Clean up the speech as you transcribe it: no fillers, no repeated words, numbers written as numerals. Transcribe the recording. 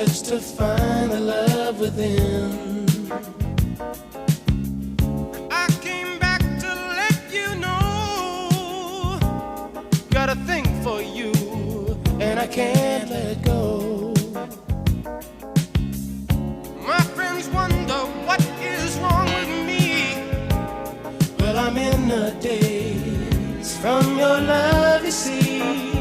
search to find the love within. I came back to let you know, got a thing for you, and I can't let go. My friends wonder what is wrong with me. Well, I'm in a daze from your love, you see.